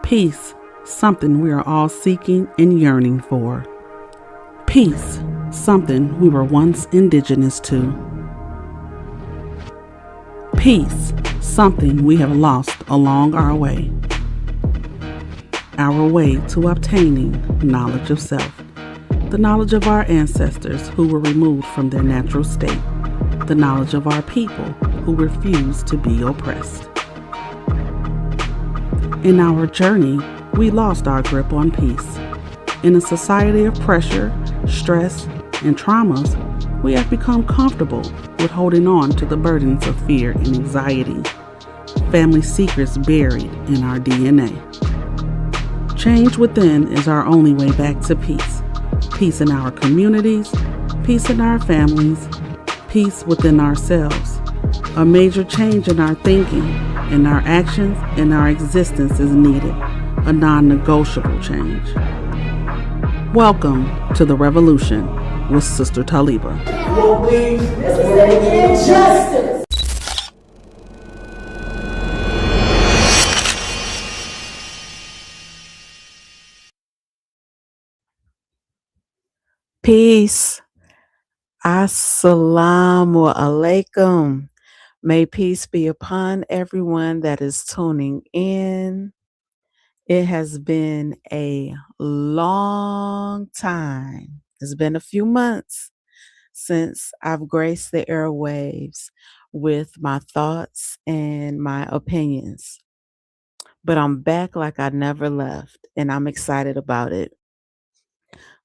Peace, something we are all seeking and yearning for. Peace, something we were once indigenous to. Peace, something we have lost along our way. Our way to obtaining knowledge of self. The knowledge of our ancestors who were removed from their natural state. The knowledge of our people who refuse to be oppressed. In our journey, we lost our grip on peace. In a society of pressure, stress, and traumas, we have become comfortable with holding on to the burdens of fear and anxiety, family secrets buried in our DNA. Change within is our only way back to peace. Peace in our communities, peace in our families, peace within ourselves. A major change in our thinking, in our actions, in our existence is needed. A non-negotiable change. Welcome to the revolution with Sister Taliba. This is an injustice. Peace. Assalamu alaikum. May peace be upon everyone that is tuning in. It has been a long time. It's been a few months since I've graced the airwaves with my thoughts and my opinions. But I'm back like I never left, and I'm excited about it.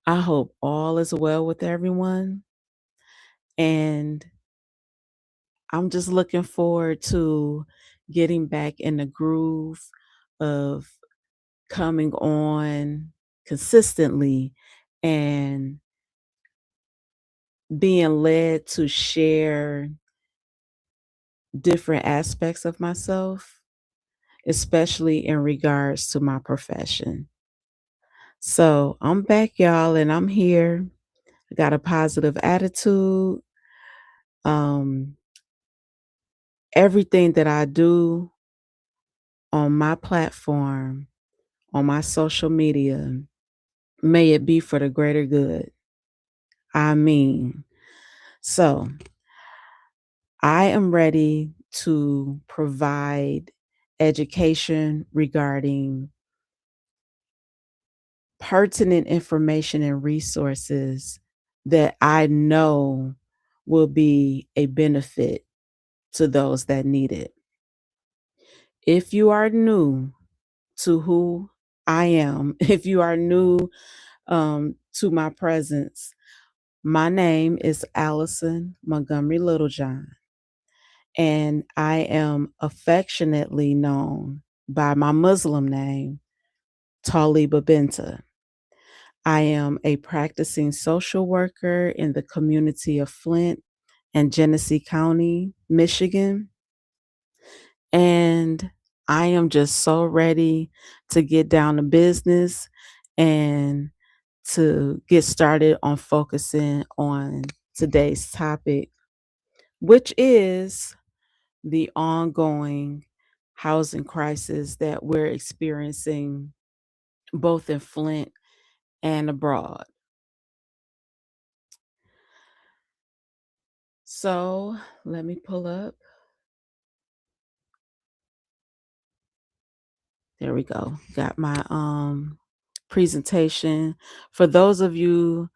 I hope all is well with everyone. And I'm just looking forward to getting back in the groove of coming on consistently and being led to share different aspects of myself, especially in regards to my profession. So I'm back, y'all, and I'm here. I got a positive attitude. Everything that I do on my platform, on my social media, may it be for the greater good. I mean, so I am ready to provide education regarding pertinent information and resources that I know will be a benefit to those that need it. If you are new to who I am, if you are new to my presence, my name is Allison Montgomery Littlejohn, and I am affectionately known by my Muslim name, Taliba Binta. I am a practicing social worker in the community of Flint and Genesee County, Michigan. And I am just so ready to get down to business and to get started on focusing on today's topic, which is the ongoing housing crisis that we're experiencing both in Flint and abroad. So let me pull up. There we go. Got my presentation. For those of you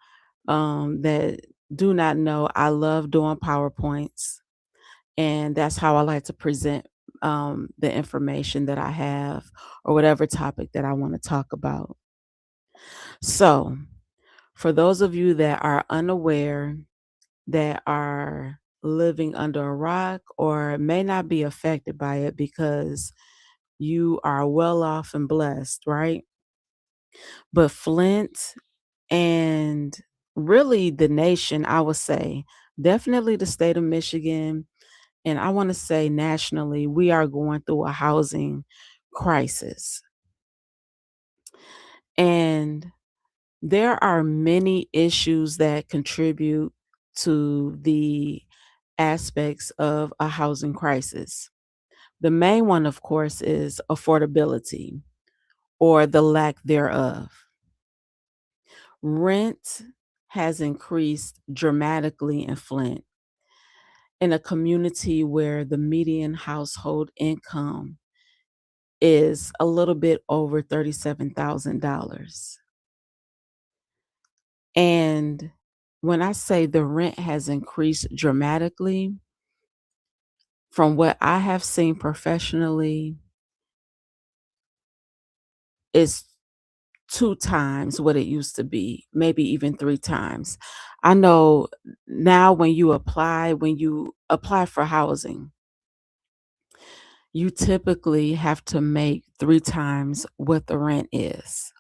that do not know I love doing PowerPoints, and that's how I like to present the information that I have or whatever topic that I want to talk about. So, for those of you that are unaware, that are living under a rock or may not be affected by it because you are well off and blessed, right? But Flint and really the nation, I would say, definitely the state of Michigan, and I want to say nationally, we are going through a housing crisis. And there are many issues that contribute to the aspects of a housing crisis. The main one, of course, is affordability or the lack thereof. Rent has increased dramatically in Flint, in a community where the median household income is a little bit over $37,000. And when I say the rent has increased dramatically, from what I have seen professionally, is 2 times what it used to be, maybe even 3 times. I know now when you apply for housing, you typically have to make 3 times what the rent is.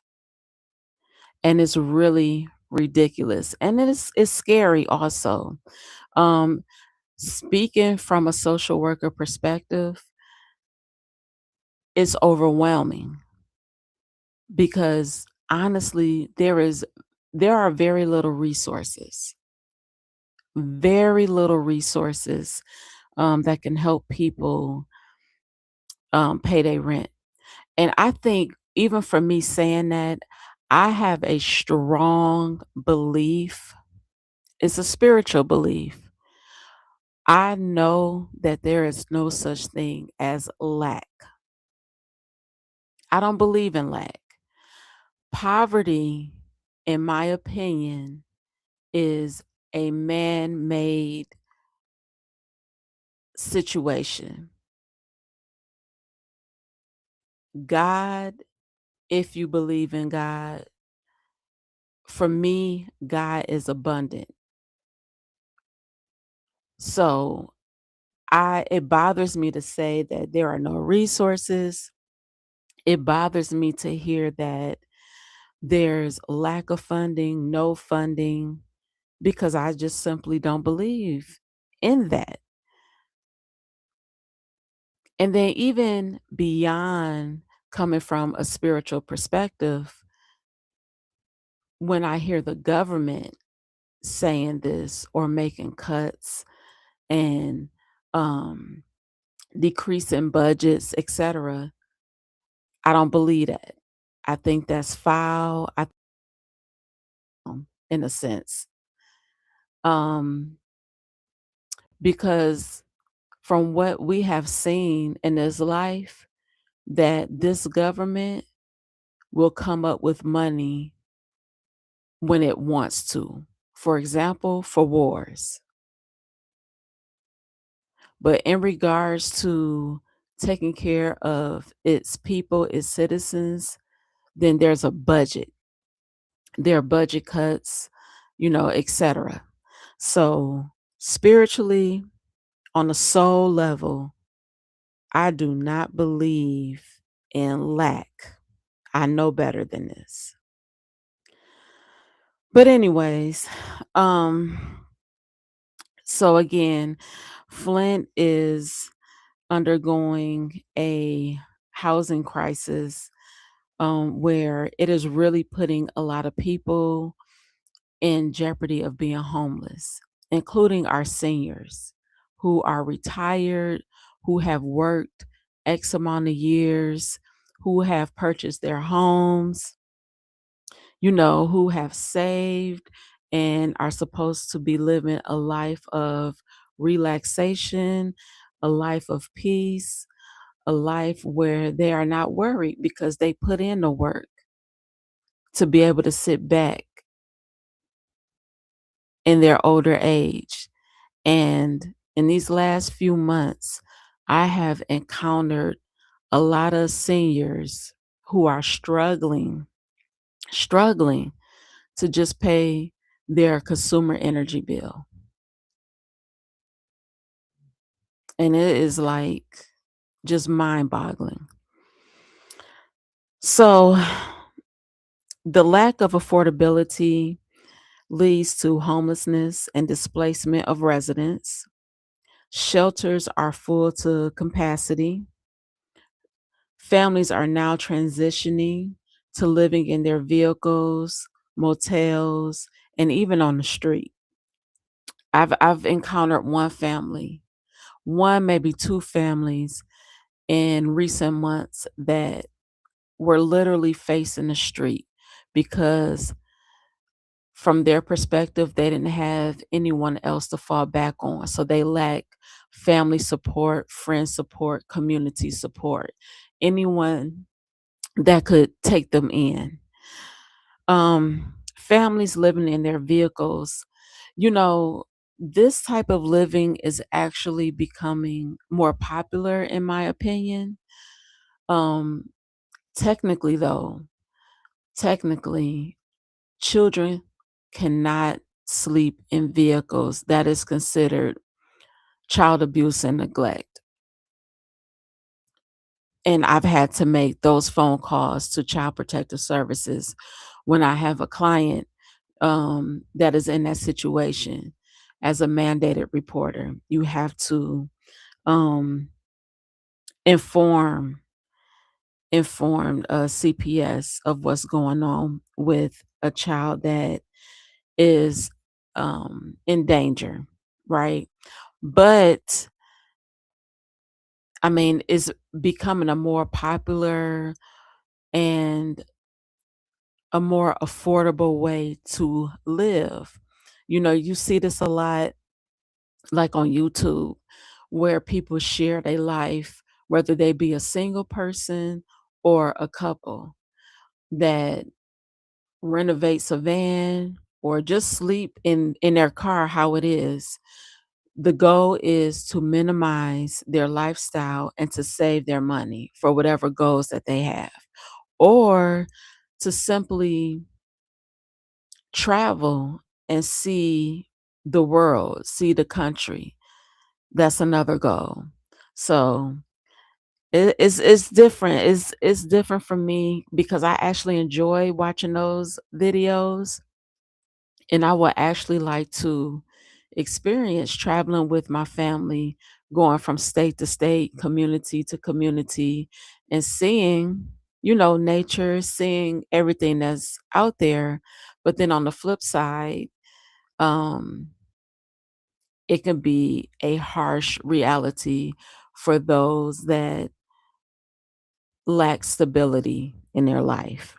And it's really ridiculous. And it's scary also. Um, Speaking from a social worker perspective, it's overwhelming because honestly, there are very little resources that can help people pay their rent. And I think even for me saying that, I have a strong belief. It's a spiritual belief. I know that there is no such thing as lack. I don't believe in lack. Poverty, in my opinion, is a man made situation. God, if you believe in God, for me, God is abundant. So it bothers me to say that there are no resources. It bothers me to hear that there's lack of funding, no funding, because I just simply don't believe in that. And then even beyond coming from a spiritual perspective, when I hear the government saying this or making cuts and um decreasing budgets, etc., I don't believe that. I think that's foul. In a sense. Um because from what we have seen in this life, that this government will come up with money when it wants to. For example, for wars. But in regards to taking care of its people, its citizens, then there's a budget. There are budget cuts, etc. So spiritually, on a soul level, I do not believe in lack. I know better than this. But anyways, so again, Flint is undergoing a housing crisis where it is really putting a lot of people in jeopardy of being homeless, including our seniors who are retired, who have worked X amount of years, who have purchased their homes, who have saved and are supposed to be living a life of relaxation, a life of peace, a life where they are not worried because they put in the work to be able to sit back in their older age. And in these last few months, I have encountered a lot of seniors who are struggling to just pay their consumer energy bill. And it is like just mind boggling. So, the lack of affordability leads to homelessness and displacement of residents. Shelters are full to capacity. Families are now transitioning to living in their vehicles, motels, and even on the street. I've encountered one family, one maybe two families in recent months that were literally facing the street because from their perspective they didn't have anyone else to fall back on. So they lack family support, friend support, community support, anyone that could take them in. Families living in their vehicles, you know, this type of living is actually becoming more popular in my opinion. Um, technically though, technically, children cannot sleep in vehicles. That is considered child abuse and neglect. And I've had to make those phone calls to Child Protective Services when I have a client that is in that situation. As a mandated reporter, you have to um, inform CPS of what's going on with a child that is in danger, right? But I mean, it's becoming a more popular and a more affordable way to live. You know, you see this a lot like on YouTube where people share their life, whether they be a single person or a couple that renovates a van or just sleep in their car how it is. The goal is to minimize their lifestyle and to save their money for whatever goals that they have, or to simply travel and see the world, see the country. That's another goal. So it's different. It's different for me because I actually enjoy watching those videos, and I would actually like to experience traveling with my family, going from state to state, community to community, and seeing, you know, nature, seeing everything that's out there. But then on the flip side, um, it can be a harsh reality for those that lack stability in their life.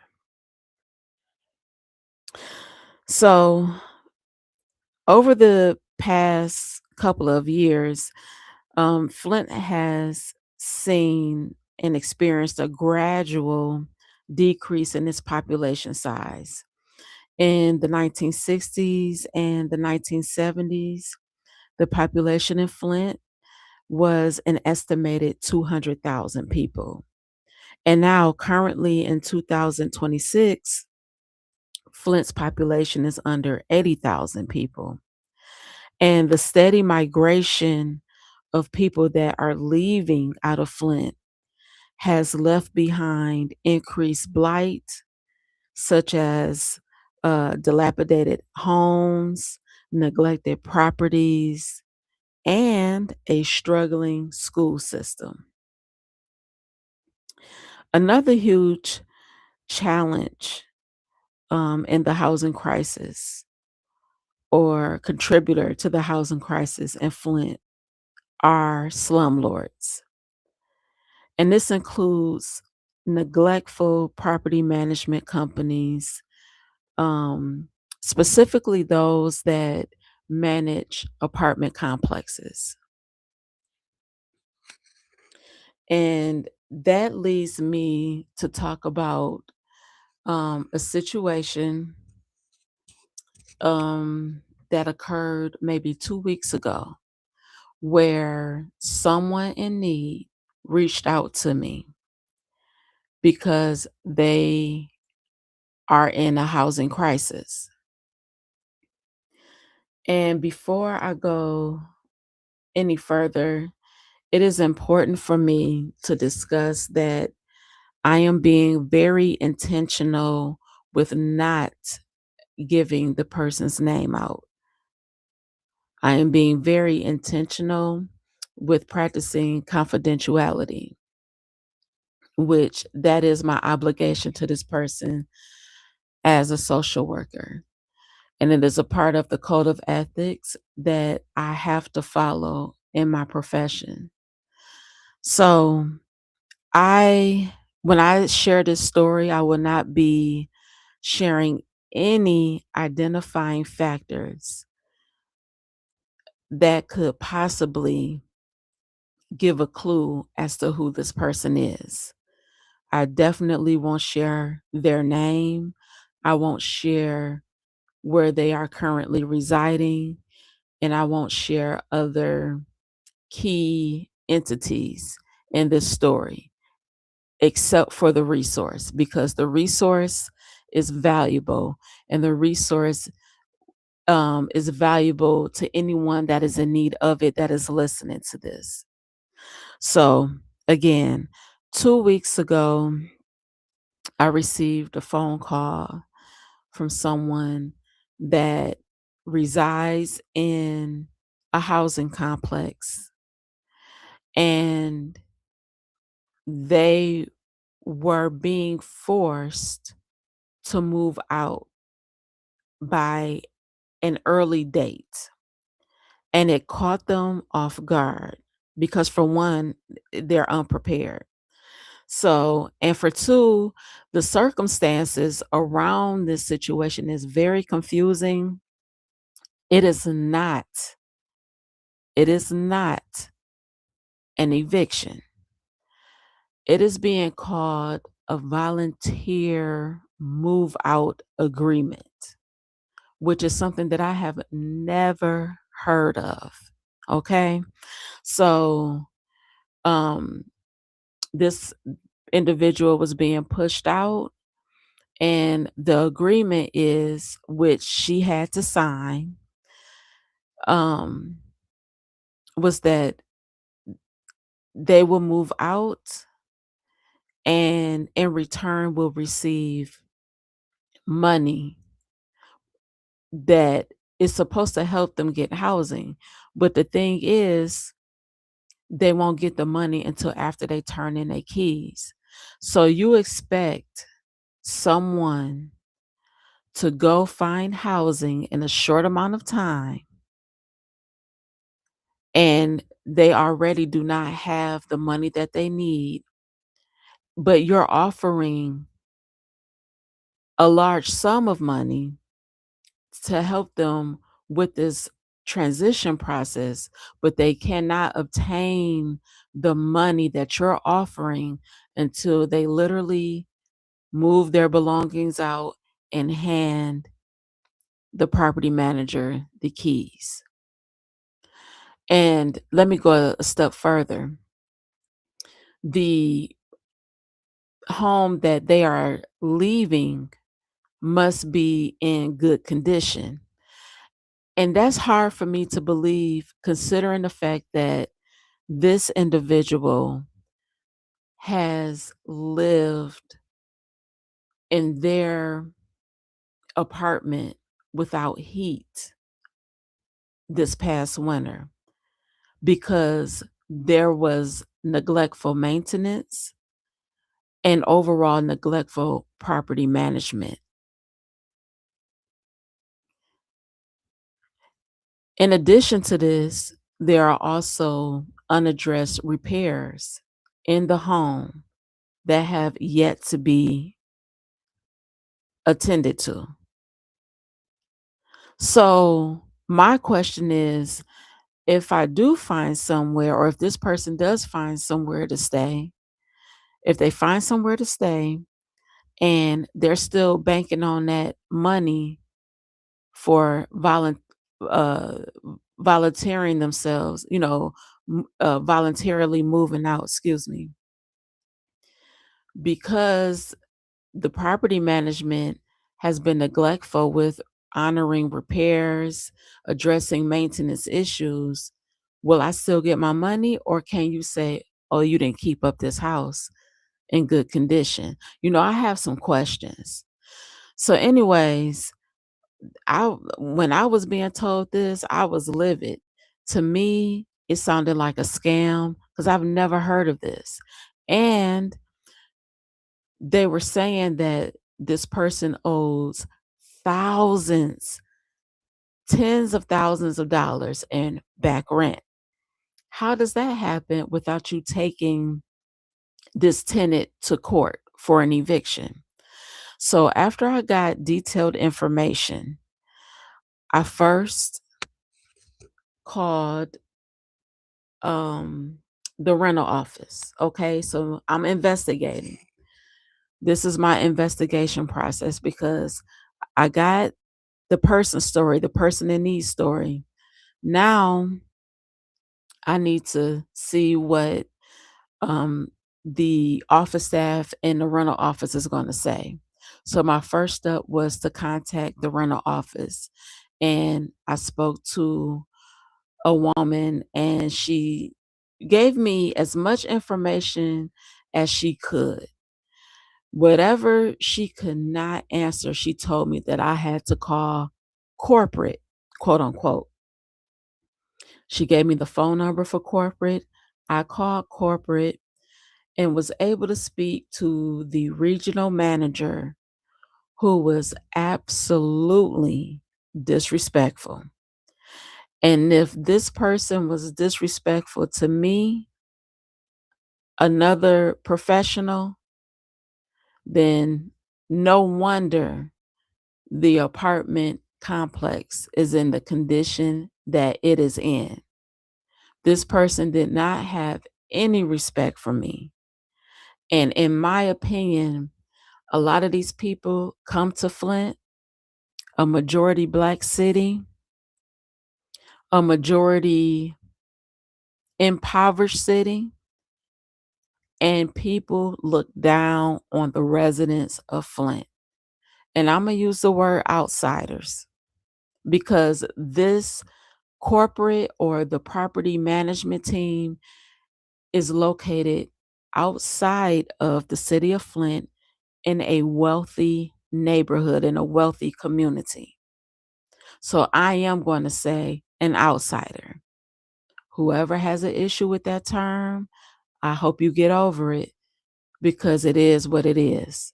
So, over the past couple of years, Flint has seen and experienced a gradual decrease in its population size. In the 1960s and the 1970s, the population in Flint was an estimated 200,000 people. And now, currently in 2026, Flint's population is under 80,000 people. And the steady migration of people that are leaving out of Flint has left behind increased blight, such as dilapidated homes, neglected properties, and a struggling school system. Another huge challenge in the housing crisis or contributor to the housing crisis in Flint are slumlords. And this includes neglectful property management companies, um, specifically those that manage apartment complexes. And that leads me to talk about a situation that occurred maybe 2 weeks ago where someone in need reached out to me because they are in a housing crisis. And before I go any further, it is important for me to discuss that I am being very intentional with not giving the person's name out. I am being very intentional with practicing confidentiality, which that is my obligation to this person as a social worker. And it is a part of the code of ethics that I have to follow in my profession. So when I share this story, I will not be sharing any identifying factors that could possibly give a clue as to who this person is. I definitely won't share their name. I won't share where they are currently residing, and I won't share other key entities in this story except for the resource, because the resource is valuable, and the resource is valuable to anyone that is in need of it that is listening to this. So, again, 2 weeks ago, I received a phone call from someone that resides in a housing complex, and they were being forced to move out by an early date. And it caught them off guard because, for one, they're unprepared. So, and for two, the circumstances around this situation is very confusing. It is not, it is not an eviction. It is being called a volunteer move out agreement, which is something that I have never heard of. Okay. So, um, this individual was being pushed out, and the agreement is, which she had to sign, um, was that they will move out and in return will receive money that is supposed to help them get housing. But the thing is, they won't get the money until after they turn in their keys. So you expect someone to go find housing in a short amount of time, and they already do not have the money that they need, but you're offering a large sum of money to help them with this transition process, but they cannot obtain the money that you're offering until they literally move their belongings out and hand the property manager the keys. And let me go a step further. The home that they are leaving must be in good condition. And that's hard for me to believe, considering the fact that this individual has lived in their apartment without heat this past winter because there was neglectful maintenance and overall neglectful property management. In addition to this, there are also unaddressed repairs in the home that have yet to be attended to. So, my question is, if I do find somewhere, or if this person does find somewhere to stay, if they find somewhere to stay and they're still banking on that money for uh, volunteering themselves, voluntarily moving out, excuse me, because the property management has been neglectful with honoring repairs, addressing maintenance issues. Will I still get my money, or can you say, oh, you didn't keep up this house in good condition? I have some questions. So, anyways, when I was being told this, I was livid. To me, it sounded like a scam because I've never heard of this. And they were saying that this person owes thousands, tens of thousands of dollars in back rent. How does that happen without you taking this tenant to court for an eviction? So after I got detailed information, I first called the rental office. Okay, so I'm investigating. This is my investigation process because I got the person's story, the person in need story. Now I need to see what the office staff in the rental office is going to say. So my first step was to contact the rental office, and I spoke to a woman, and she gave me as much information as she could. Whatever she could not answer, she told me that I had to call corporate, quote unquote. She gave me the phone number for corporate. I called corporate and was able to speak to the regional manager, who was absolutely disrespectful. And if this person was disrespectful to me, another professional, then no wonder the apartment complex is in the condition that it is in. This person did not have any respect for me. And in my opinion, a lot of these people come to Flint, a majority Black city, a majority impoverished city, and people look down on the residents of Flint. And I'm going to use the word outsiders because this corporate or the property management team is located outside of the city of Flint in a wealthy neighborhood, in a wealthy community. So I am going to say an outsider. Whoever has an issue with that term, I hope you get over it because it is what it is.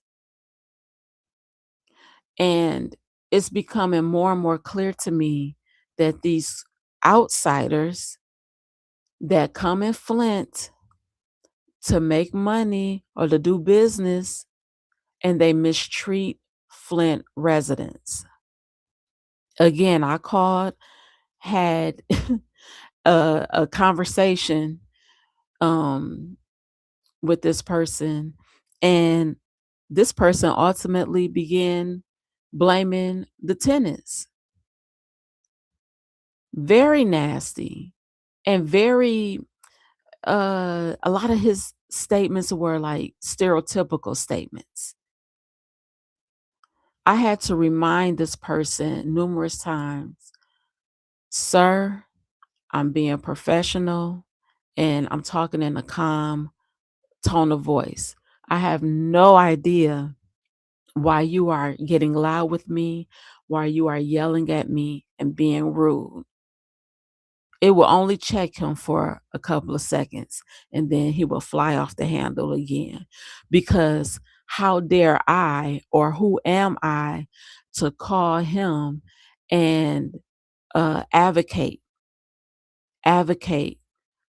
And it's becoming more and more clear to me that these outsiders that come in Flint to make money or to do business, and they mistreat Flint residents. Again, I called, had a conversation with this person, and this person ultimately began blaming the tenants. Very nasty and very a lot of his statements were like stereotypical statements. I had to remind this person numerous times, sir, I'm being professional and I'm talking in a calm tone of voice. I have no idea why you are getting loud with me, why you are yelling at me and being rude. It will only check him for a couple of seconds and then he will fly off the handle again. Because how dare I, or who am I, to call him and advocate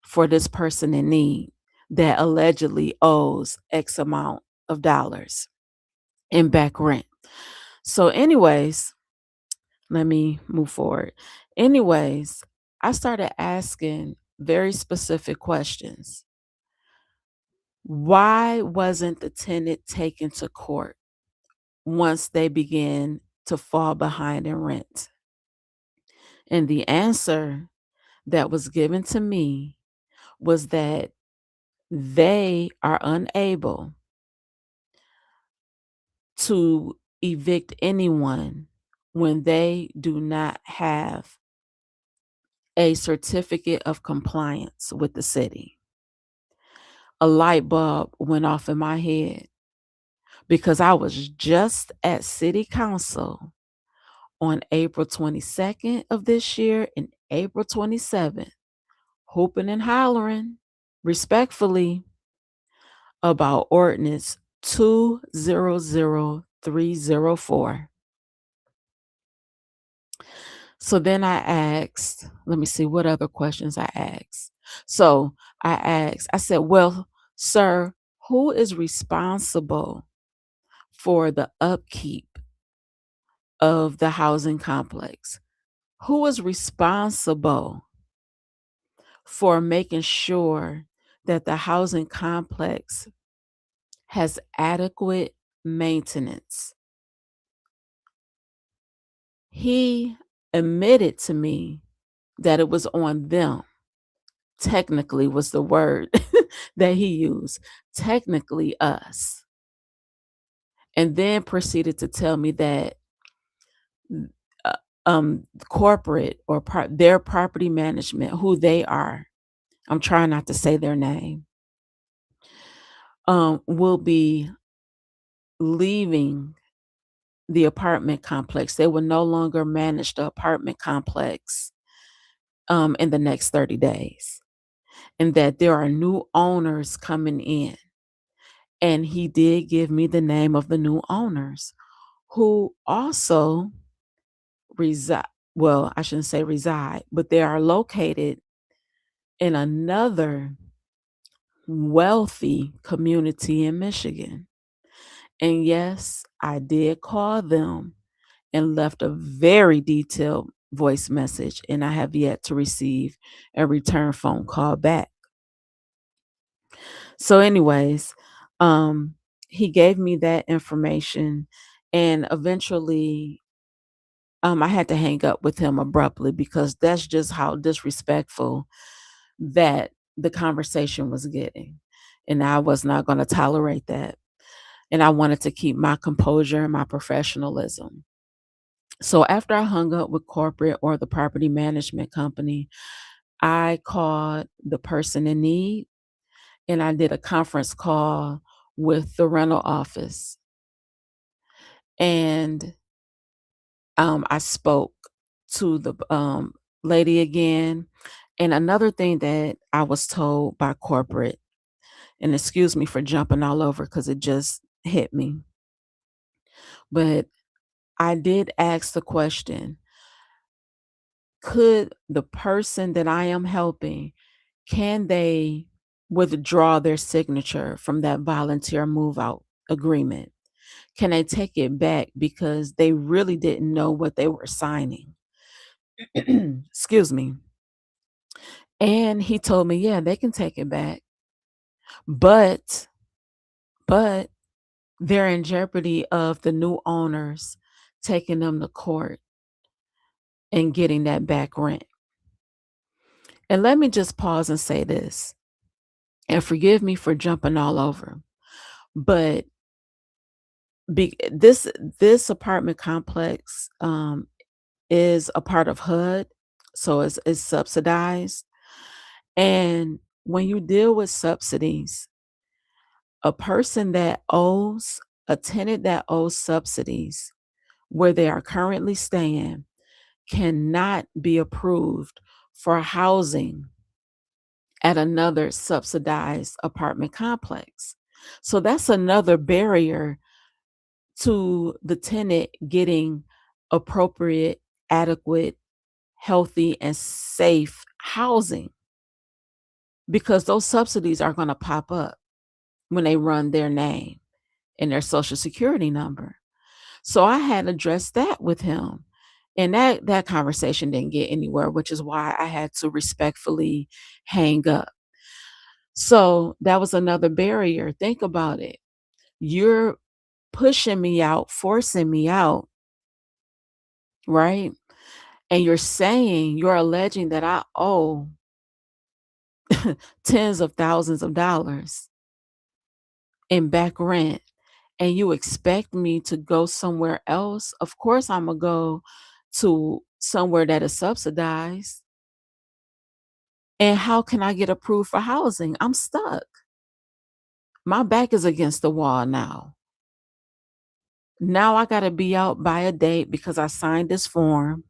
for this person in need that allegedly owes X amount of dollars in back rent. So, anyways, let me move forward. Anyways, I started asking very specific questions. Why wasn't the tenant taken to court once they began to fall behind in rent? And the answer that was given to me was that they are unable to evict anyone when they do not have a certificate of compliance with the city. A light bulb went off in my head because I was just at city council on April 22nd of this year and April 27th, hooping and hollering respectfully about ordinance 200304. So then I asked, let me see what other questions I asked. So I said, well, sir, who is responsible for the upkeep of the housing complex? Who is responsible for making sure that the housing complex has adequate maintenance? He admitted to me that it was on them. Technically was the word that he used. Technically us. And then proceeded to tell me that corporate or their property management, who they are, I'm trying not to say their name, will be leaving the apartment complex. They will no longer manage the apartment complex in the next 30 days. And that there are new owners coming in. And he did give me the name of the new owners who also reside. Well, I shouldn't say reside, but they are located in another wealthy community in Michigan. And yes, I did call them and left a very detailed voice message, and I have yet to receive a return phone call back. So anyways, he gave me that information, and eventually I had to hang up with him abruptly because that's just how disrespectful that the conversation was getting. And I was not going to tolerate that. And I wanted to keep my composure and my professionalism. So after I hung up with corporate or the property management company, I called the person in need and I did a conference call with the rental office. And I spoke to the lady again. And another thing that I was told by corporate, and excuse me for jumping all over because it just hit me, but I did ask the question, could the person that I am helping, can they withdraw their signature from that volunteer move out agreement? Can they take it back because they really didn't know what they were signing? Excuse me. And he told me, yeah, they can take it back. But they're in jeopardy of the new owners taking them to court and getting that back rent. And let me just pause and say this, and forgive me for jumping all over, but this apartment complex is a part of HUD, so it's subsidized. And when you deal with subsidies, a tenant that owes subsidies where they are currently staying cannot be approved for housing at another subsidized apartment complex. So that's another barrier to the tenant getting appropriate, adequate, healthy, and safe housing, because those subsidies are going to pop up when they run their name and their social security number. So I had addressed that with him. And that conversation didn't get anywhere, which is why I had to respectfully hang up. So that was another barrier. Think about it. You're pushing me out, forcing me out, right? And you're alleging that I owe tens of thousands of dollars in back rent, and you expect me to go somewhere else. Of course, I'm going to go to somewhere that is subsidized. And how can I get approved for housing? I'm stuck. My back is against the wall now. Now I got to be out by a date because I signed this form,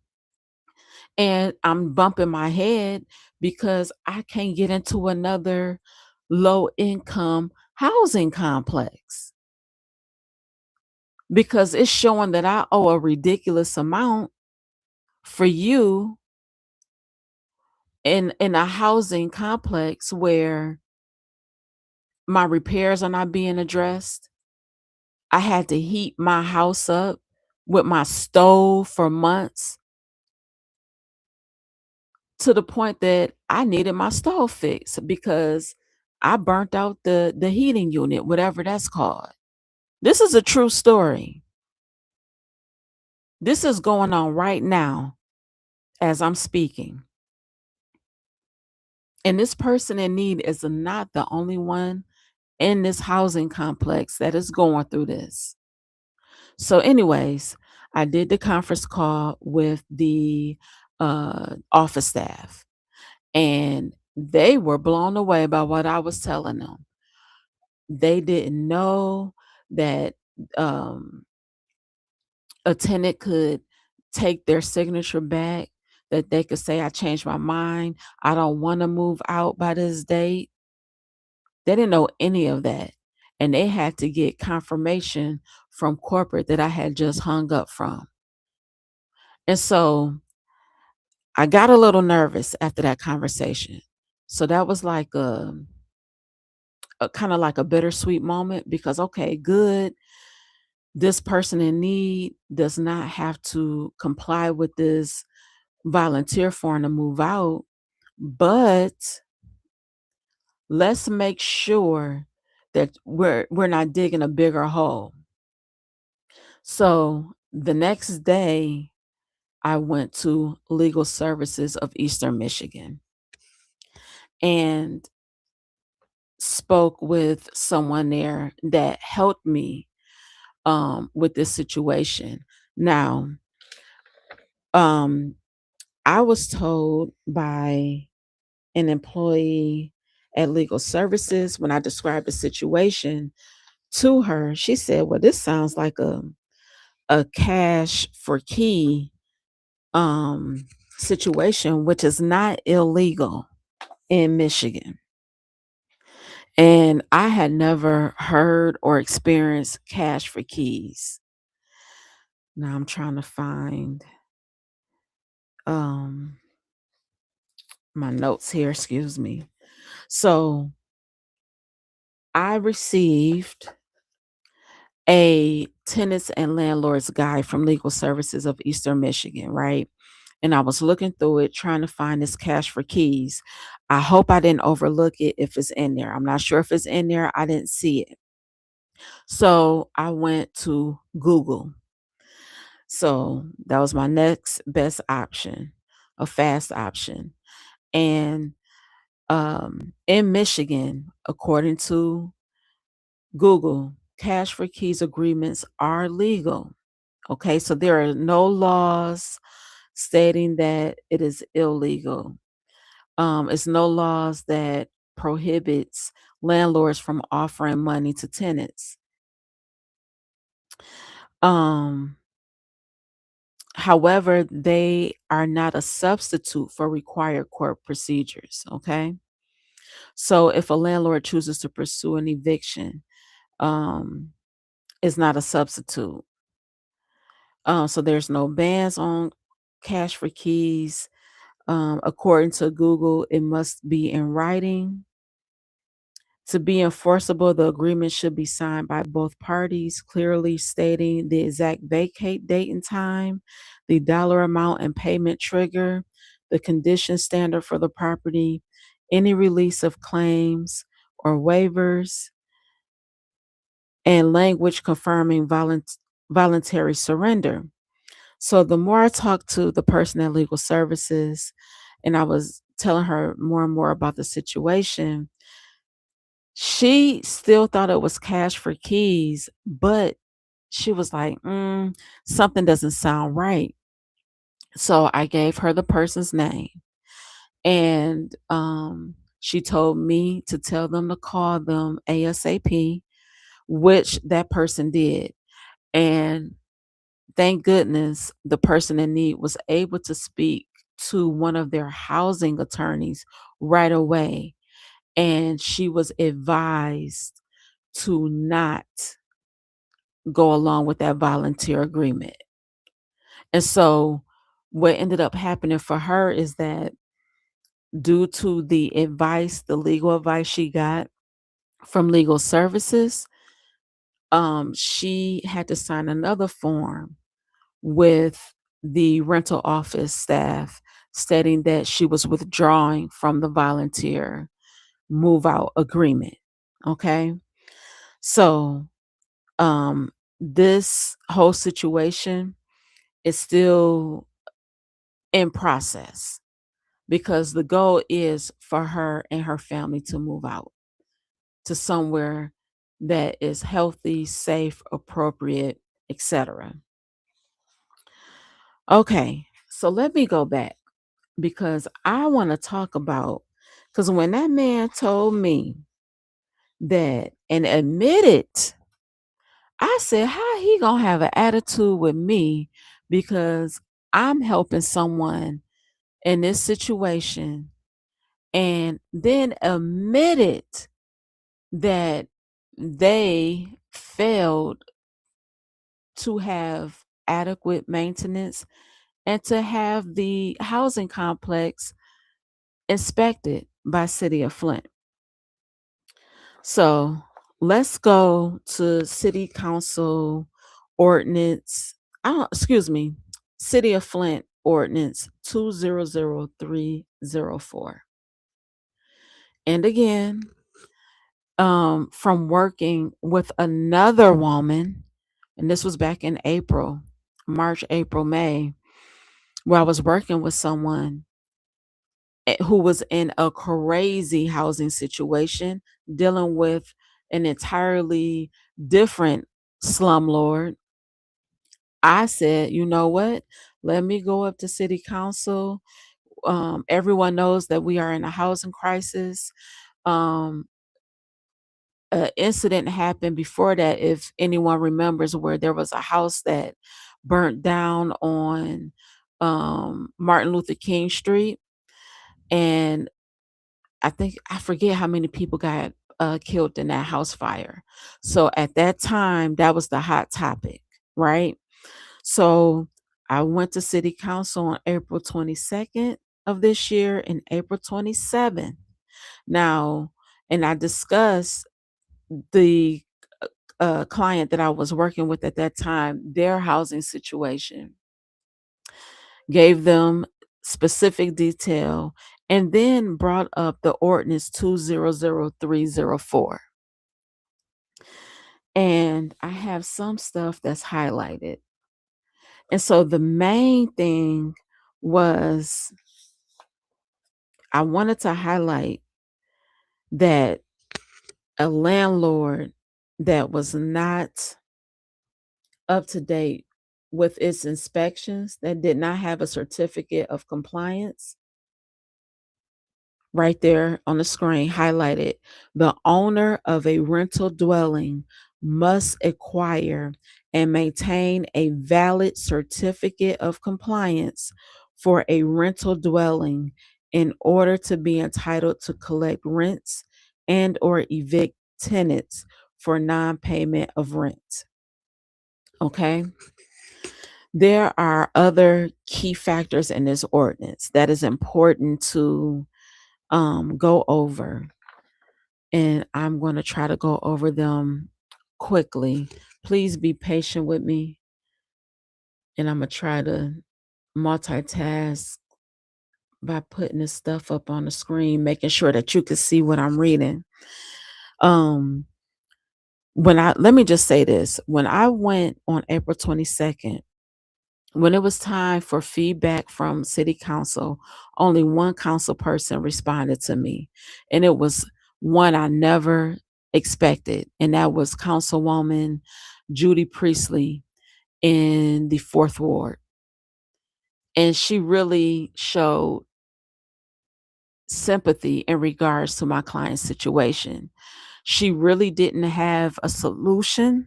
and I'm bumping my head because I can't get into another low income housing complex because it's showing that I owe a ridiculous amount for you in a housing complex where my repairs are not being addressed. I had to heat my house up with my stove for months to the point that I needed my stove fixed because I burnt out the heating unit, whatever that's called. This is a true story. This is going on right now as I'm speaking. And this person in need is not the only one in this housing complex that is going through this. So, anyways, I did the conference call with the office staff, and they were blown away by what I was telling them. They didn't know that a tenant could take their signature back, that they could say, I changed my mind. I don't want to move out by this date. They didn't know any of that. And they had to get confirmation from corporate that I had just hung up from. And so I got a little nervous after that conversation. So that was like a kind of like a bittersweet moment because, okay, good. This person in need does not have to comply with this volunteer form to move out, but let's make sure that we're not digging a bigger hole. So the next day, I went to Legal Services of Eastern Michigan and spoke with someone there that helped me with this situation. Now, I was told by an employee at Legal Services when I described the situation to her. She said, "Well, this sounds like a cash for key situation, which is not illegal in Michigan." And I had never heard or experienced cash for keys. Now I'm trying to find um my notes here, excuse me. So I received a tenants and landlords guide from Legal Services of Eastern Michigan, right? And I was looking through it trying to find this cash for keys. I hope I didn't overlook it if it's in there. I'm not sure if it's in there. I didn't see it. So I went to Google. So that was my next best option, a fast option. And in Michigan, according to Google, cash for keys agreements are legal. Okay, so there are no laws stating that it is illegal. It's no laws that prohibits landlords from offering money to tenants. Um, However, they are not a substitute for required court procedures. Okay, so if a landlord chooses to pursue an eviction, um, it's not a substitute. So there's no bans on cash for keys. According to Google, it must be in writing. To be enforceable, the agreement should be signed by both parties, clearly stating the exact vacate date and time, the dollar amount and payment trigger, the condition standard for the property, any release of claims or waivers, and language confirming voluntary surrender. So the more I talked to the person at legal services and I was telling her more and more about the situation, she still thought it was cash for keys, but she was like, something doesn't sound right. So I gave her the person's name, and she told me to tell them to call them ASAP, which that person did. And thank goodness the person in need was able to speak to one of their housing attorneys right away. And she was advised to not go along with that volunteer agreement. And so what ended up happening for her is that due to the advice, the legal advice she got from legal services, she had to sign another form with the rental office staff stating that she was withdrawing from the volunteer move out agreement. Okay. So this whole situation is still in process because the goal is for her and her family to move out to somewhere that is healthy, safe, appropriate, etc. Okay, so let me go back because I want to talk about, because when that man told me that and admitted, I said, how he gonna have an attitude with me because I'm helping someone in this situation, and then admitted that they failed to have adequate maintenance and to have the housing complex inspected by City of Flint. So let's go to City Council Ordinance. Excuse me, City of Flint Ordinance 200304. And again, from working with another woman, and this was back in March, April, May, where I was working with someone who was in a crazy housing situation, dealing with an entirely different slumlord. I said, you know what? Let me go up to city council. Everyone knows that we are in a housing crisis. Um, an incident happened before that, if anyone remembers, where there was a house that burnt down on Martin Luther King Street. And I forget how many people got killed in that house fire. So at that time, that was the hot topic, right? So I went to city council on April 22nd of this year and April 27th. Now, and I discussed the client that I was working with at that time, their housing situation, gave them specific detail, and then brought up the ordinance 200304. And I have some stuff that's highlighted. And so the main thing was I wanted to highlight that a landlord that was not up to date with its inspections, that did not have a certificate of compliance, right there on the screen highlighted, the owner of a rental dwelling must acquire and maintain a valid certificate of compliance for a rental dwelling in order to be entitled to collect rents and or evict tenants for non-payment of rent. Okay. There are other key factors in this ordinance that is important to go over, and I'm going to try to go over them quickly. Please be patient with me, and I'm going to try to multitask by putting this stuff up on the screen, making sure that you can see what I'm reading. Let me just say this. When I went on April 22nd When it was time for feedback from city council, only one council person responded to me, and it was one I never expected, and that was Councilwoman Judy Priestley in the Fourth Ward. And she really showed sympathy in regards to my client's situation. She really didn't have a solution.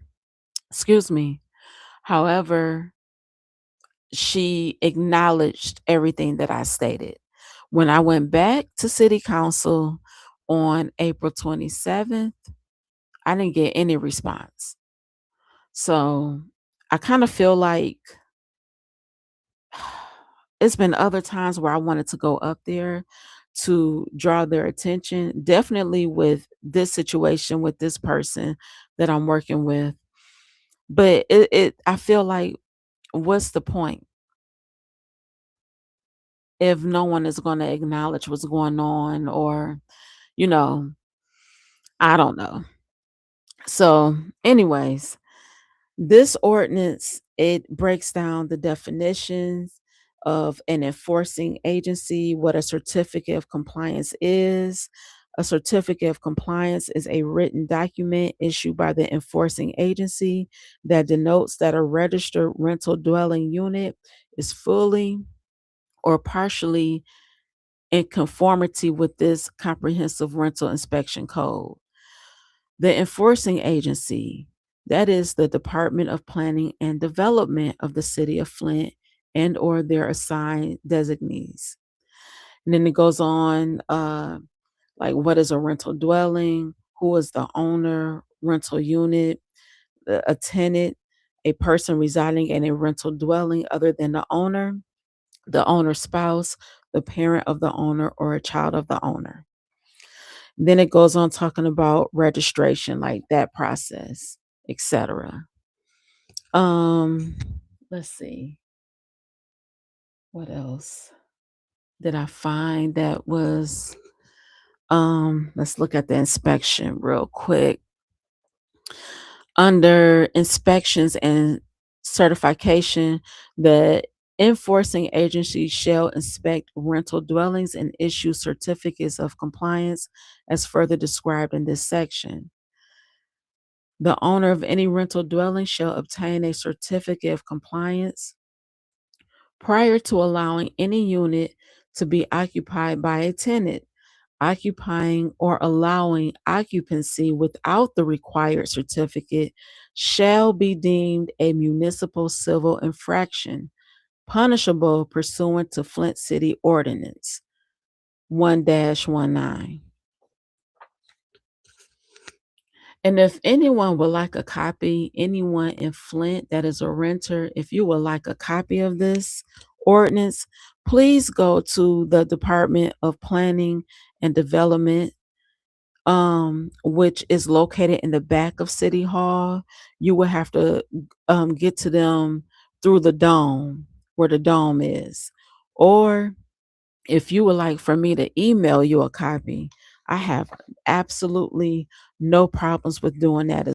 Excuse me. However, she acknowledged everything that I stated. When I went back to city council on April 27th, I didn't get any response. So I kind of feel like it's been other times where I wanted to go up there to draw their attention, definitely with this situation with this person that I'm working with. But I feel like, what's the point if no one is going to acknowledge what's going on, or, you know, I don't know. So, anyways, this ordinance, it breaks down the definitions of an enforcing agency, what a certificate of compliance is. A certificate of compliance is a written document issued by the enforcing agency that denotes that a registered rental dwelling unit is fully or partially in conformity with this comprehensive rental inspection code. The enforcing agency, that is the Department of Planning and Development of the City of Flint and or their assigned designees. And then it goes on, like, what is a rental dwelling? Who is the owner? Rental unit, a tenant, a person residing in a rental dwelling other than the owner's spouse, the parent of the owner, or a child of the owner. Then it goes on talking about registration, like that process, etc. Um, let's see. What else did I find that was let's look at the inspection real quick. Under inspections and certification, the enforcing agency shall inspect rental dwellings and issue certificates of compliance as further described in this section. The owner of any rental dwelling shall obtain a certificate of compliance prior to allowing any unit to be occupied by a tenant. Occupying or allowing occupancy without the required certificate shall be deemed a municipal civil infraction, punishable pursuant to Flint City Ordinance 1-19. And if anyone would like a copy, anyone in Flint that is a renter, if you would like a copy of this ordinance, please go to the Department of Planning and Development, which is located in the back of City Hall. You will have to get to them through the dome, where the dome is. Or if you would like for me to email you a copy, I have absolutely no problems with doing that